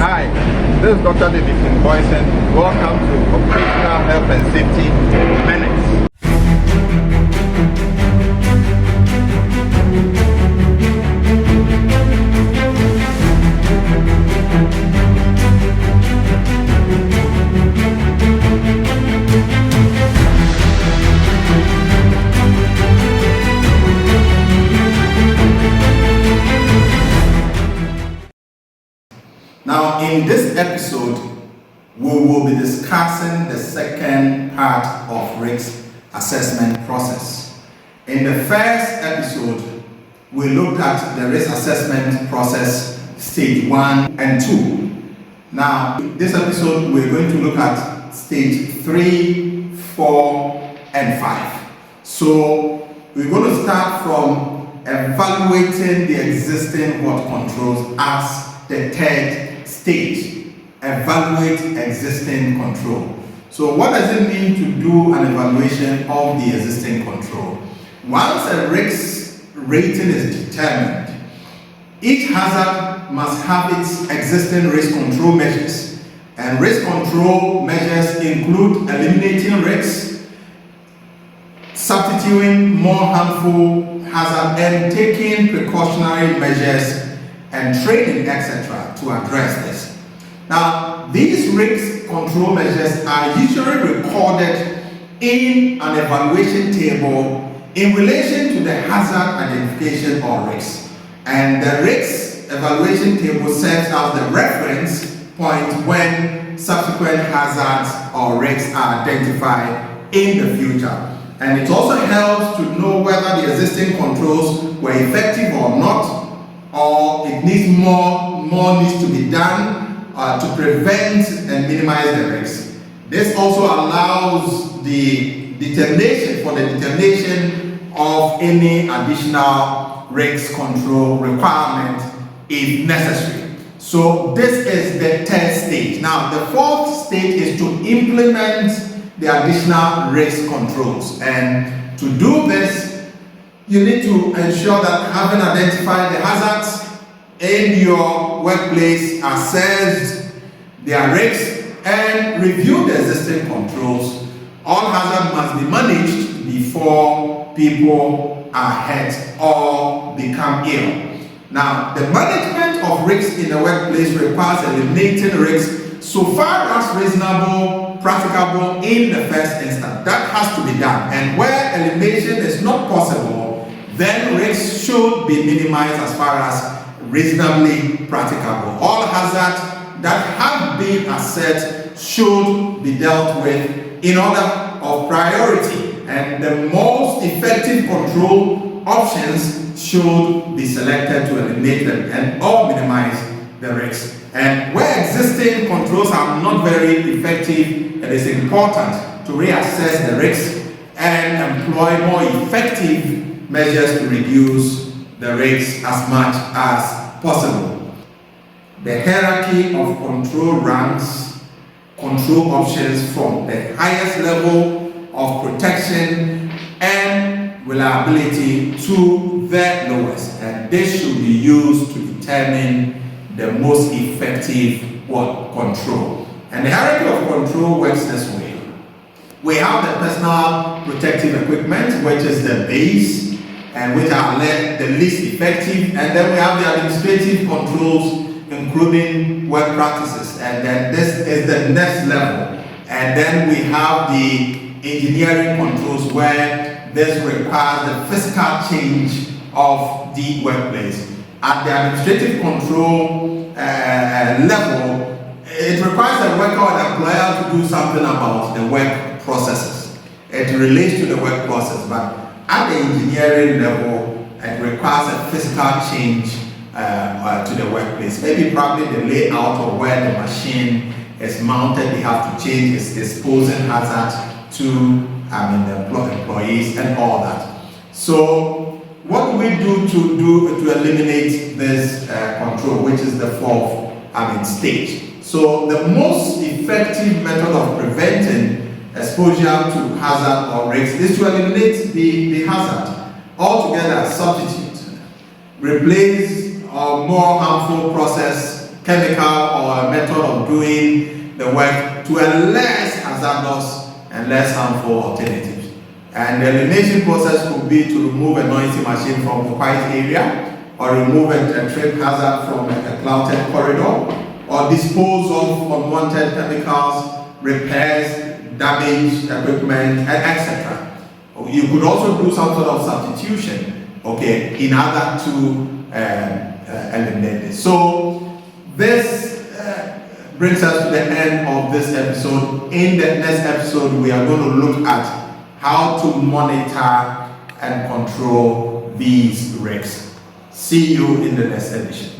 Hi, this is drdavidkingboison. Welcome to Occupational Health and Safety Minutes. Now, in this episode, we will be discussing the second part of risk assessment process. In the first episode, we looked at the risk assessment process stage 1 and 2. Now, in this episode, we're going to look at stage 3, 4, and 5. So, we're going to start from evaluating the existing controls as the third stage. Evaluate existing control. So what does it mean to do an evaluation of the existing control? Once a risk rating is determined, each hazard must have its existing risk control measures. And risk control measures include eliminating risks, substituting more harmful hazards, and taking precautionary measures and training, etc. to address this. Now, these risk control measures are usually recorded in an evaluation table in relation to the hazard identification or risk. And the risk evaluation table serves as the reference point when subsequent hazards or risks are identified in the future. And it also helps to know whether the existing controls were effective or not, or it needs more needs to be done to prevent and minimize the risk. This also allows the determination of any additional risk control requirement if necessary. So this is the third stage. Now the fourth stage is to implement the additional risk controls, and to do this you need to ensure that having identified the hazards in your workplace, assessed their risks, and review the existing controls. All hazards must be managed before people are hurt or become ill. Now, the management of risks in the workplace requires eliminating risks so far as reasonable, practicable in the first instance. That has to be done. And where elimination is not possible, then risks should be minimized as far as reasonably practicable. All hazards that have been assessed should be dealt with in order of priority, and the most effective control options should be selected to eliminate them and or minimize the risk. And where existing controls are not very effective, it is important to reassess the risk and employ more effective measures to reduce the risks as much as possible. The hierarchy of control ranks control options from the highest level of protection and reliability to the lowest, and this should be used to determine the most effective control. And the hierarchy of control works this way. We have the personal protective equipment, which is the base, and which are the least effective, and then we have the administrative controls, including work practices, and then this is the next level. And then we have the engineering controls, where this requires the physical change of the workplace. At the administrative control level, it requires the worker or the employer to do something about the work processes. It relates to the work process, but at the engineering level, it requires a physical change to the workplace. Maybe probably the layout or where the machine is mounted, they have to change its exposing hazard to the employees and all that. So what do we do to eliminate this control, which is the fourth stage? So the most effective method of preventing exposure to hazard or risk is to eliminate the hazard altogether, substitute, replace or more harmful process chemical or a method of doing the work to a less hazardous and less harmful alternative. And the elimination process could be to remove a noisy machine from the quiet area, or remove a trip hazard from a clouded corridor, or dispose of unwanted chemicals, repairs, damaged equipment, etc. You could also do some sort of substitution, okay, in order to eliminate this. So this brings us to the end of this episode. In the next episode, we are going to look at how to monitor and control these risks. See you in the next edition.